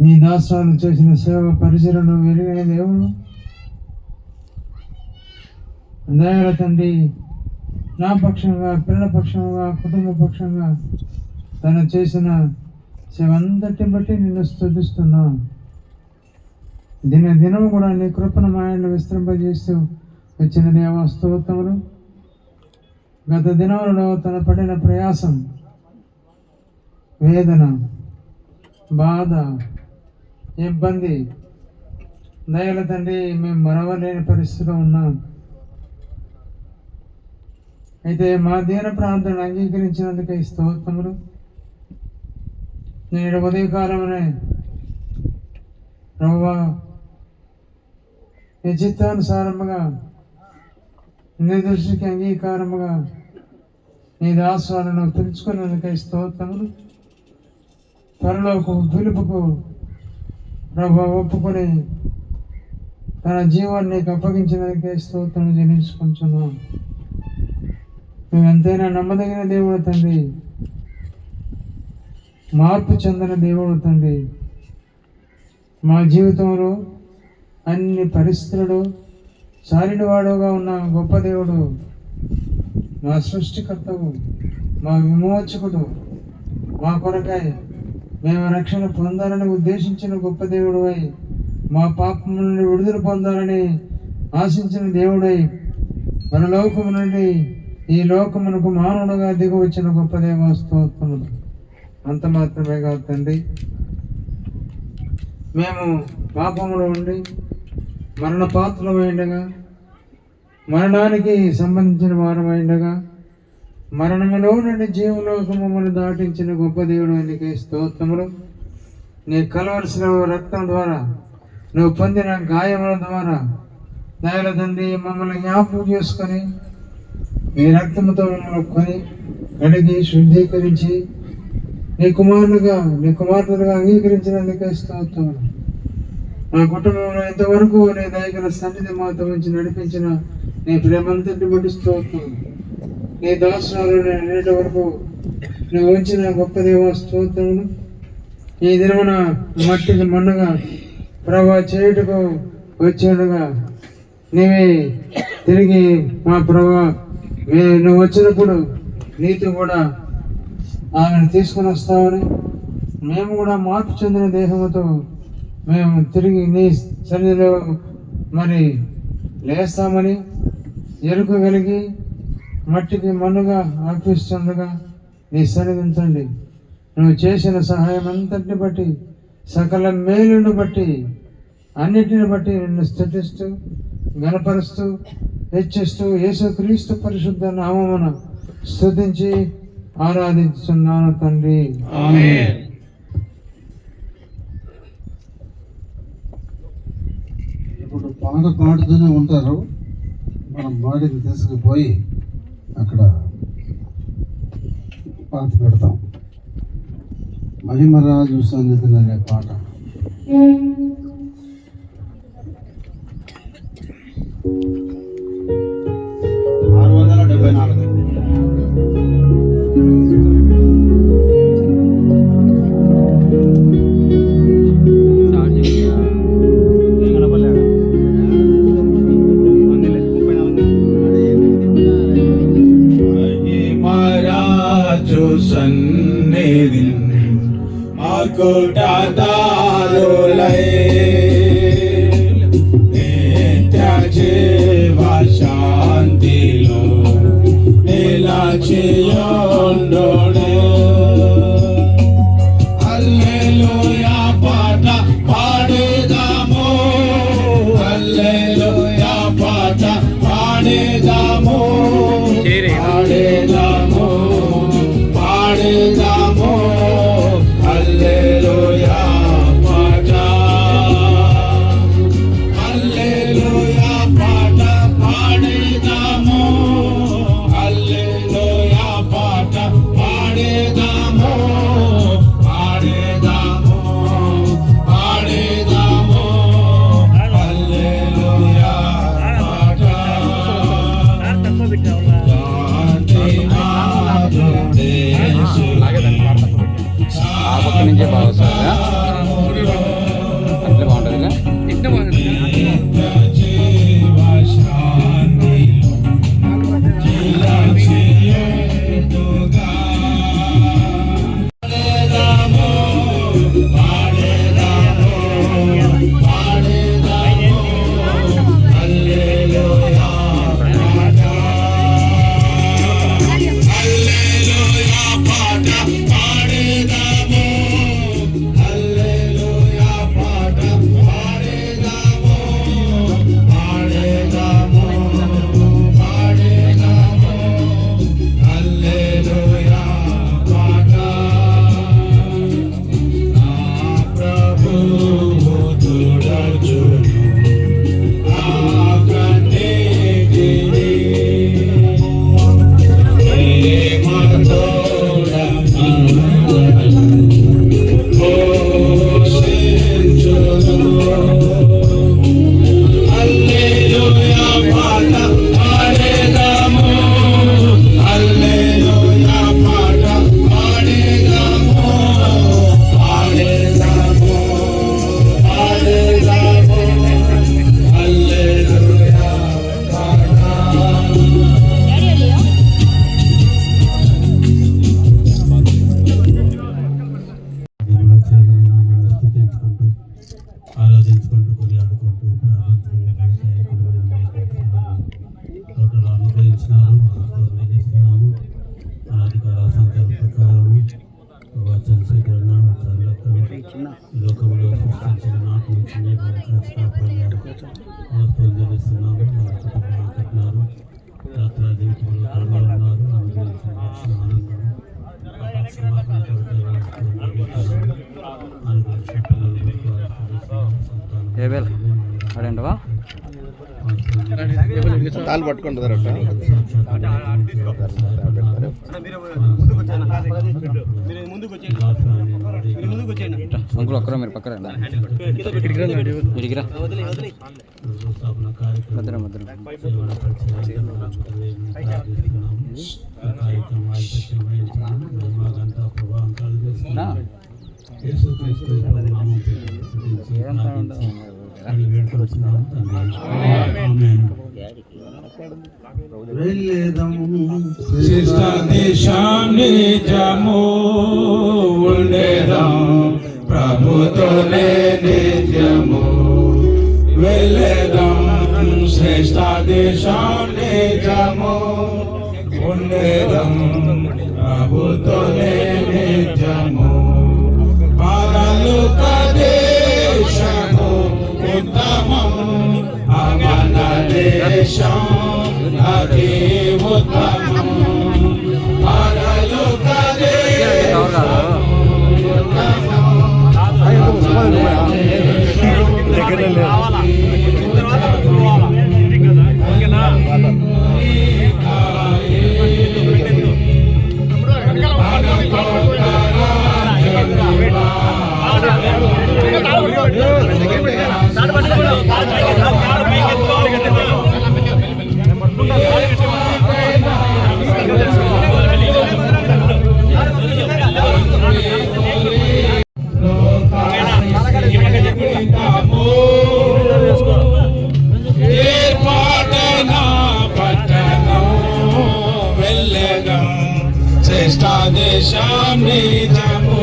నీ దాసాలు చేసిన సేవ పరిచయను వెలిగిన దేవుడు దయగల తండ్రి, నా పక్షంగా, పిల్లల పక్షంగా, కుటుంబ పక్షంగా తను చేసిన సేవ అంతటి బట్టి నిన్ను స్తుతిస్తున్నా. దినము కూడా నీ కృపను మా ఆయనను విస్తరింపజేస్తూ వచ్చిన దేవ స్తోత్రములు. గత దినములలో తన పడిన ప్రయాసం, వేదన, బాధ, ఇబ్బంది దయగల తండ్రి మేము మరవలేని పరిస్థితిలో ఉన్నాం. అయితే మా దీన ప్రార్థన అంగీకరించినందుకే స్తోత్రములు. నేడు ఉదయకాలమునే ప్రభువా నీ చిత్తానుసారముగా నీ దృష్టికి అంగీకారముగా నీ దాసులను పిలుచుకున్నందుకై స్తోత్రములు. పరలోక పిలుపుకు ప్రభు ఒప్పుకొని తన జీవాన్ని నీకు అప్పగించడానికే స్తోత్రం చెల్లించుకుంటున్నాం. మేము ఎంతైనా నమ్మదగిన దేవుడు తండ్రి, మార్పు చెందిన దేవుడు తండ్రి. మా జీవితంలో అన్ని పరిస్థితులు సారినవాడుగా ఉన్న గొప్ప దేవుడు, మా సృష్టికర్తవు, మా విమోచకుడు, మా కొరకై మేము రక్షణ పొందాలని ఉద్దేశించిన గొప్ప దేవుడై, మా పాపం నుండి విడుదల పొందాలని ఆశించిన దేవుడై, మన లోకము నుండి ఈ లోకమునకు మానవుడుగా దిగి వచ్చిన గొప్ప దేవ స్తోత్రములు. అంత మాత్రమే కాదు తండ్రి, మేము పాపములో ఉండి మరణ పాత్రమైండగా, మరణానికి సంబంధించిన వారమైండగా, మరణములో నుండి జీవలోకి మమ్మల్ని దాటించిన గొప్ప దేవుడు నీకే స్తోత్రములు. నీ కలవలసిన రక్తం ద్వారా, నువ్వు పొందిన గాయముల ద్వారా దయల తండ్రి మమ్మల్ని జ్ఞాపకం చేసుకొని నీ రక్తముతో మమ్మల్ని కొని కడిగి శుద్ధీకరించి నీ కుమార్తెలుగా అంగీకరించినందుకే స్తోత్రములు. మా కుటుంబంలో ఇంతవరకు నీ దయగల సన్నిధి మాతో ఉంచి నడిపించిన నీ ప్రేమంతటి బట్టి స్తోత్రములు. నీ దాసులు నేటి వరకు నువ్వు ఉంచిన గొప్ప దేవ స్తోత్రములు. ఈ దినమున మట్టికి మన్నుగా ప్రభా చేయుటకు వచ్చేడుగా నీవే తిరిగి మా ప్రభా నువ్వు వచ్చినప్పుడు నీతో కూడా ఆమెను తీసుకుని వస్తామని, మేము కూడా మార్పు చెందిన దేహముతో మేము తిరిగి నీ సన్నిధిలో మరి లేస్తామని ఎరుక కలిగి మట్టికి మన్నుగా అర్పిస్తుండగా నీ సన్నిధించండి. నువ్వు చేసిన సహాయం అంతటిని బట్టి, సకల మేలును బట్టి, అన్నిటిని బట్టి నిన్ను స్తుతిస్తూ గణపరుస్తూ హెచ్చిస్తూ యేసుక్రీస్తు పరిశుద్ధ నామమున స్తుతించి ఆరాధించున్నాను తండ్రి. ఆమేన్. ఇప్పుడు పాట పాడుతూనే ఉంటారు. మనం బాడీని తీసుకుపోయి అక్కడ పాత పెడతాం. మహిమరాజు సన్నిధిని అనే పాట. మహిమరాజు సన్నిధి మాకుటాదారులై నిత్య జీవ శాంతిలో నిలచియుండునే. హల్లెలూయా పాట పాడేదాము, హల్లెలూయా పాట పాడేదాము, పాడేదాము, పాడేదాము. హల్లెలూయా పాట, హల్లెలూయా పాట పాడేదాము, హల్లెలూయా పాట పాడేదాము, పాడేదాము, పాడేదాము. హల్లెలూయా పాట. ఇచ్చినారు. చేస్తున్నాము అధికార సంఖ్యల ప్రకారం చంద్రశేఖరణ చంద్రలక్కను లోకంలో సృష్టించిన నాటి నుంచి కాపాడారు. వాస్తవం చెల్లిస్తున్నాము. మన కుటుంబాలు కట్టినారు. యాత్రా జీవితంలో తోడుగా ఉన్నారు. అనుభవించిన రక్షణ ఆనందం క్షమాపణ అనుభవించిన పిల్లలు అడేంటవా తాళ్ళు పట్టుకుంటారు అంకుల్ ఒక్కరో మీరు పక్కన ఇడిగిరా భద్రం భద్రం శ్రేష్ఠ దేశాన్ని జము ఉండేదం ప్రభుతోనే నిత్యము వెళ్ళేదం. శ్రేష్ఠ దేశాన్ని జము ఉండేదం ప్రభుతోనే నిత్యము. పరలోక దేశము ఉత్తమం మన దేశం అతి ఉత్తమం. పరలోక ఏర్పాటైన పట్టణం వెళ్ళేదం. శ్రేష్ఠ దేశాన్ని జము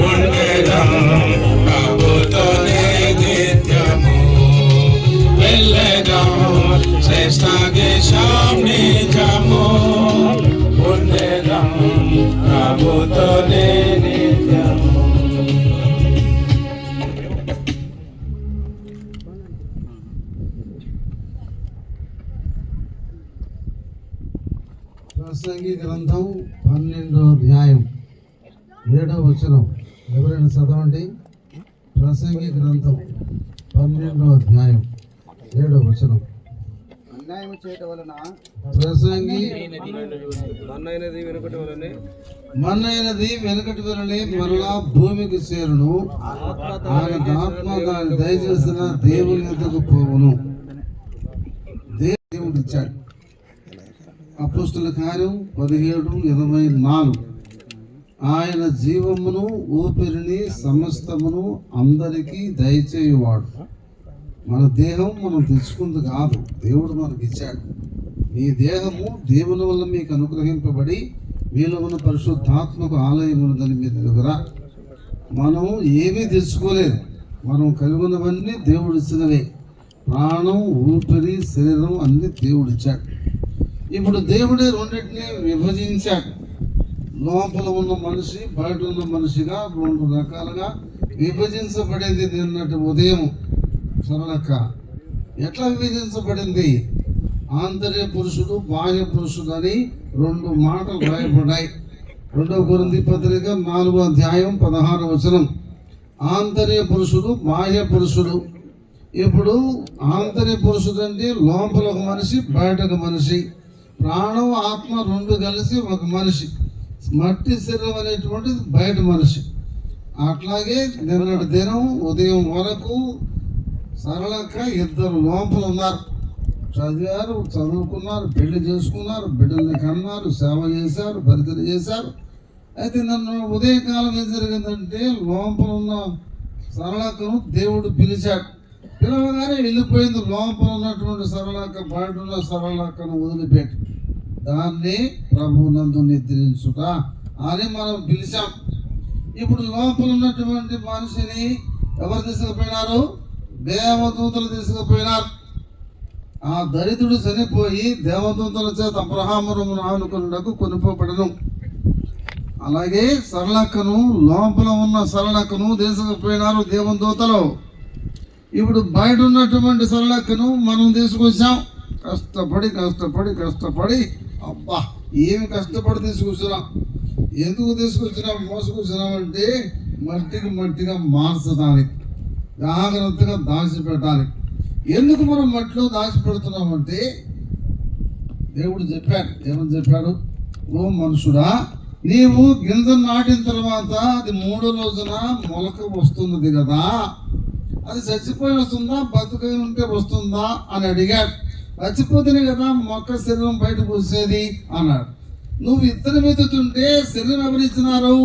ఉండేదం ప్రభుతోనే నిత్యము వెళ్ళేదం. శ్రేష్ఠ దేశాన్ని జము ఉండేదం ప్రభుతోనే నిత్యము. ప్రసంగి గ్రంథం 12వ అధ్యాయం 7వ వచనం. ఎవరైనా చదవండి. ప్రసంగి గ్రంథం 12వ అధ్యాయం 7వ వచనం. అన్యాయం చేయటం వలన ప్రసంగి మన్నైనది వెనుకటి వలనే మరలా భూమికి చేరును. ఆయన ఆత్మ దాన్ని దయచేసిన దేవుని ఎదుగు పోవును. దేవుడు ఇచ్చాడు. అపోస్తుల కార్యం 17:24. ఆయన జీవమును ఊపిరిని సమస్తమును అందరికీ దయచేయువాడు. మన దేహం మనం తెచ్చుకుంది కాదు, దేవుడు మనకి ఇచ్చాడు. మీ దేహము దేవుని వల్ల మీకు అనుగ్రహింపబడి మీలో ఉన్న పరిశుద్ధాత్మకు ఆలయం ఉన్నదని మీరు ఎదుగురా. మనం ఏమీ తెచ్చుకోలేదు. మనం కలుగున్నవన్నీ దేవుడు ఇచ్చినవే. ప్రాణం, ఊపిరి, శరీరం అన్ని దేవుడు ఇచ్చాడు. ఇప్పుడు దేవుడే రెండింటిని విభజించాడు. లోపల ఉన్న మనిషి, బయట ఉన్న మనిషిగా 2 రకాలుగా విభజించబడింది. నిన్నటి ఉదయం సరళక్క ఎట్లా విభజించబడింది? ఆంతర్య పురుషుడు, బాహ్య పురుషుడు అని 2 మాటలు రాయబడ్డాయి. 2వ కొరింథీ పత్రిక 4వ అధ్యాయం 16వ వచనం. ఆంతర్య పురుషుడు, బాహ్య పురుషుడు. ఇప్పుడు ఆంతర్య పురుషుడు అంటే లోపల ఒక మనిషి, బయట ఒక మనిషి. ప్రాణం, ఆత్మ 2 కలిసి ఒక మనిషి. మట్టి శరీరం అనేటువంటిది బయట మనిషి. అట్లాగే నిన్నటి దినం ఉదయం వరకు సరళక్క 2 లోపల ఉన్నారు. చదివారు, చదువుకున్నారు, పెళ్లి చేసుకున్నారు, బిడ్డల్ని కన్నారు, సేవ చేశారు, పరిచయం చేశారు. అయితే నన్ను ఉదయకాలం ఏం జరిగిందంటే లోపల ఉన్న సరళక్కను దేవుడు పిలిచాడు. పిలవగానే వెళ్ళిపోయింది. లోపల ఉన్నటువంటి సరళక్క బయట ఉన్న సరళక్కను వదిలిపెట్టి దాన్ని ప్రభునందు నిద్రించుట అని మనం పిలిచాం. ఇప్పుడు లోపల ఉన్నటువంటి మనిషిని ఎవరు తీసుకుపోయినారు? దేవదూతలు తీసుకుపోయినారు. ఆ దరిద్రుడు చనిపోయి దేవదూతల చేత అబ్రహామును ఆనుకున్నకు కొనుకోబడను. అలాగే సరళక్కను, లోపల ఉన్న సరళక్కను తీసుకుపోయినారు దేవుని దూతలు. ఇప్పుడు బయట ఉన్నటువంటి సరళక్కను మనం తీసుకొచ్చాం. కష్టపడి అబ్బా ఏమి కష్టపడి తీసుకొచ్చినాం. ఎందుకు తీసుకొచ్చినాం, మోసుకొచ్చినామంటే మట్టిగా మార్చడానికి, జాగ్రత్తగా దాచిపెట్టాలి. ఎందుకు మనం మట్టిలో దాచిపెడుతున్నామంటే దేవుడు చెప్పాడు. ఏమని చెప్పాడు? ఓ మనుషుడా, నీవు గింజను నాటిన తర్వాత అది 3వ రోజున మొలక వస్తున్నది కదా, అది చచ్చిపోయి వస్తుందా బతుకై ఉంటే వస్తుందా అని అడిగాడు. చచ్చిపోతేనే కదా మొక్క శరీరం బయటకు వచ్చేది అన్నాడు. నువ్వు విత్తనం ఎత్తుతుంటే శరీరం ఎవరు ఇచ్చినారు?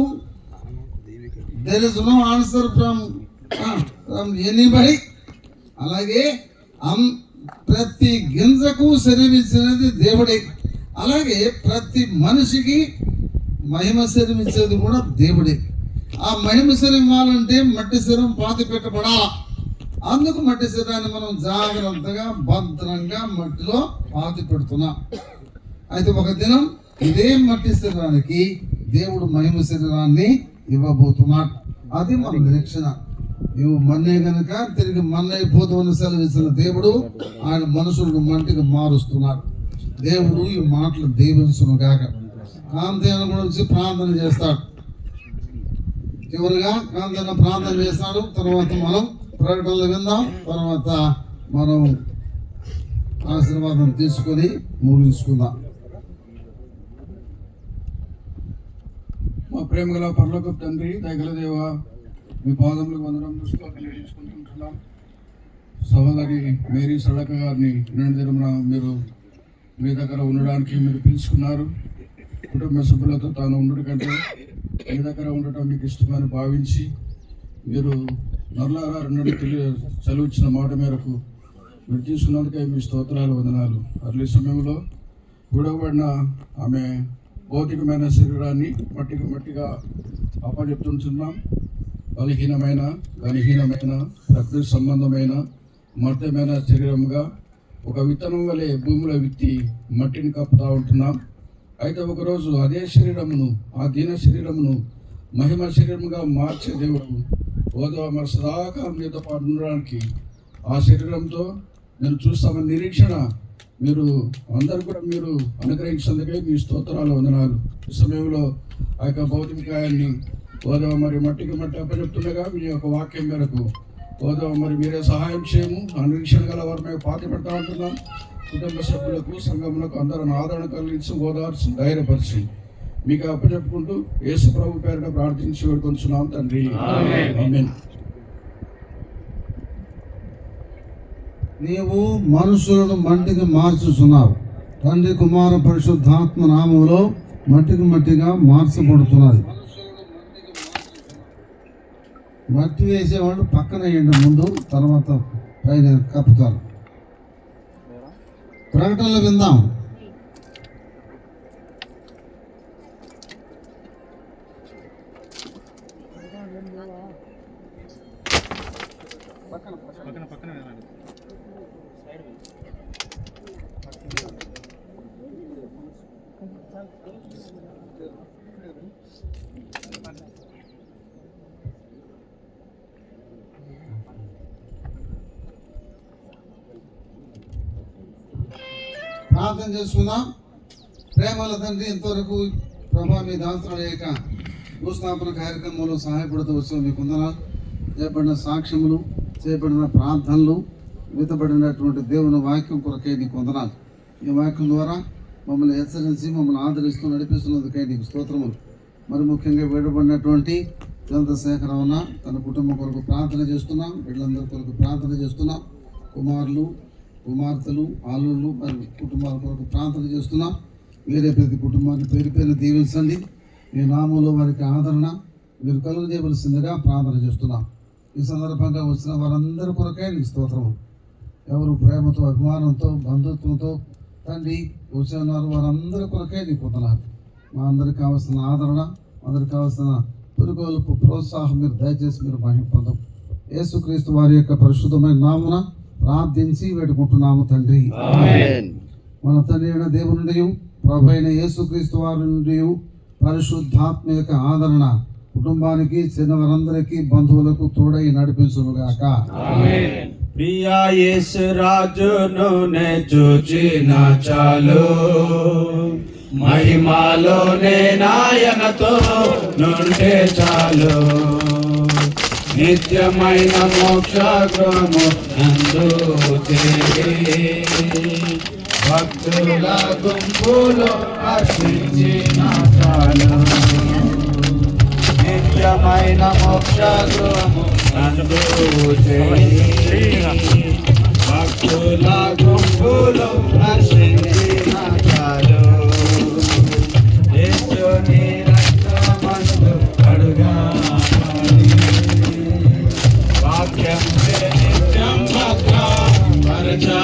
There is no answer from anybody. అలాగే ప్రతి గింజకు శరీరం ఇచ్చినది దేవుడే. అలాగే ప్రతి మనిషికి మహిమ శరీరం ఇచ్చేది కూడా దేవుడే. ఆ మహిమ శరీరం ఇవ్వాలంటే మట్టి శరీరం పాతి పెట్టబడాలా. అందుకు మట్టి శరీరాన్ని మనం జాగ్రత్తగా భద్రంగా మట్టిలో పాతి పెడుతున్నాం. అయితే ఒక దినం ఇదే మట్టి శరీరానికి దేవుడు మహిమ శరీరాన్ని ఇవ్వబోతున్నాడు. అది మన నిరీక్షణ. నువ్వు మన్నే కనుక తిరిగి మన్నైపోతామని సెలవిస్తున్న దేవుడు ఆయన మనుషులను మట్టికి మారుస్తున్నాడు. దేవుడు ఈ మాటలు దీవించును గాక. కాంతేన కూడా వచ్చి ప్రార్థన చేస్తాడు. చివరిగా కాంతేన ప్రార్థన చేస్తాడు. తర్వాత మనం ప్రకటనలు విందాం. తర్వాత మనం ఆశీర్వాదం తీసుకొని ముగించుకుందాం. మా ప్రేమ గల పరలోకపు తండ్రి, దయగల దేవ, మీ పాదములకు వందనములు స్తోత్రాలు తీసుకుంటున్నాం. సహోదరి మేరీ సడక గారిని నిన్నదిన మీరు మీ దగ్గర ఉండడానికి మీరు పిలుచుకున్నారు. కుటుంబ సభ్యులతో తాను ఉండడం కంటే మీ దగ్గర ఉండటం మీకు ఇష్టమని భావించి మీరు నర్లారా 2 చదివించిన మాట మేరకు మీరు తీసుకున్నందుకే మీ స్తోత్రాలు, వందనాలు. అర్లీ సమయంలో విడవబడిన ఆమె భౌతికమైన శరీరాన్ని మట్టిగా అప్పచెప్తుంటున్నాం. బలహీనమైన, ఘనహీనమైన, ప్రకృతి సంబంధమైన, మర్దమైన శరీరముగా ఒక విత్తనం వలె భూమిలో విత్తి మట్టిని కప్పుతూ ఉంటున్నాం. అయితే ఒకరోజు అదే శరీరమును, ఆ దీన శరీరమును మహిమ శరీరముగా మార్చే దేవుడు మరి సదాకాలం మీతో పాటు ఉండడానికి ఆ శరీరంతో నేను చూస్తామని నిరీక్షణ మీరు అందరూ కూడా మీరు అనుగ్రహించినందుకే మీ స్తోత్రాలు, వందనాలు. ఈ సమయంలో ఆ యొక్క భౌతికాయాన్ని ఓదవ మరి మట్టికి మట్టి అప్పచెప్తుండగా మీ యొక్క వాక్యం మేరకు ఓదవ మరి మీరే సహాయం చేయము. ఆ నిరీక్షణ గల వారి మేము పాతి పెడతా ఉంటున్నాం. కుటుంబ సభ్యులకు, సంఘములకు అందరూ ఆదరణ కలిగించి, ఓదార్చి, ధైర్యపరిచి మీకు అప్పచెప్పుకుంటూ యేసు ప్రభు పేరున ప్రార్థించి వేడుకొంచున్నాం తండ్రి. ఆమేన్. నీవు మనుషులను మట్టికి మార్చుతున్నావు. తండ్రి, కుమార, పరిశుద్ధాత్మ నామములో మట్టిగా మార్చబడుతున్నది. మట్టి వేసేవాళ్ళు పక్కన వేయండి ముందు, తర్వాత పైన కప్పుతారు. ప్రకటనలు విందాం. ప్రార్థన చేసుకుందాం. ప్రేమల తండ్రి, ఇంతవరకు ప్రభా మీ దాసరాల యొక్క భూస్థాపన కార్యక్రమంలో సహాయపడుతూ వచ్చాం. మీకు వందనాలు. చేపడిన సాక్ష్యములు, చేపడిన ప్రార్థనలు, వితబడినటువంటి దేవుని వాక్యం కొరకై నీకు వందనాలు. ఈ వాక్యం ద్వారా మమ్మల్ని హెచ్చరించి మమ్మల్ని ఆదరిస్తూ నడిపిస్తున్నందుకై నీకు స్తోత్రములు. మరి ముఖ్యంగా వేడబడినటువంటి చంద్రశేఖరవన తన కుటుంబం కొరకు ప్రార్థన చేస్తున్నాం. వీళ్ళందరి కొరకు ప్రార్థన చేస్తున్నాం. కుమారులు, కుమార్తెలు, ఆలుళ్ళు మరి కుటుంబాల కొరకు ప్రార్థన చేస్తున్నాం. వేరే ప్రతి కుటుంబాన్ని పేరు దీవించండి. మీ నామంలో వారికి ఆదరణ మీరు కలుగజేయవలసిందిగా ప్రార్థన చేస్తున్నాం. ఈ సందర్భంగా వచ్చిన వారందరి కొరకే నీకు స్తోత్రము. ఎవరు ప్రేమతో, అభిమానంతో, బంధుత్వంతో తండ్రి వచ్చినారు వారందరి కొరకే నీకు వందనాలు. మా అందరికి కావాల్సిన ఆదరణ, అందరికి కావాల్సిన పురుగోలుపు ప్రోత్సాహం మీరు దయచేసి మీరు మహిమ పొందం. యేసుక్రీస్తు వారి యొక్క పరిశుద్ధమైన నామున ప్రార్థించి వేడుకుంటున్నాము తండ్రి. మన తండ్రి అయిన దేవుని నుండి, ప్రభు అయిన యేసుక్రీస్తు వారి నుండి, పరిశుద్ధాత్మ యొక్క ఆదరణ కుటుంబానికి, చిన్నవారందరికీ, బంధువులకు తోడై నడిపించునుగాక. ప్రియా యేసు రాజును నే చూచిన చాలు, మహిమాలోనే నాయనతో నుండే చాలు, నిత్యమైన మోక్షగృహము నందు చేరి భక్తుల గుంపులో హర్షించిన చాలు, నిత్యమైన మోక్షగృహము నందు చేరి భక్తుల గుంపులో హర్షించిన చాలు, యేసుని రక్తమందు కడుగబడి వాక్యం నిత్యం భద్రపరచబడి,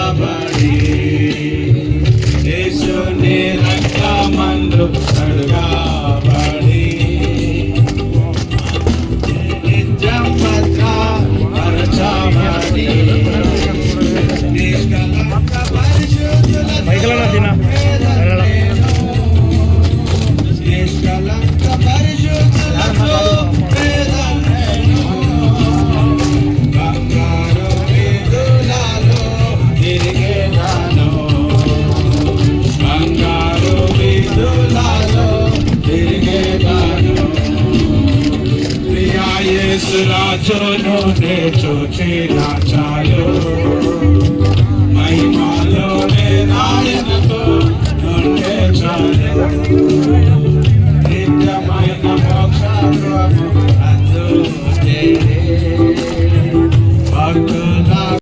యేసుని రక్తమందు కడుగబడి నిత్యం భద్రపరచబడి, నిష్కళంక పరిశుద్ధులతో నిష్కళంక పరిశుద్ధులతో వేదనను, బంగారు వీధులలో తిరిగేదాను, బంగారు వీధులలో తిరిగేదాను. ప్రియా యేసు రాజును నే చూచిన చాలు,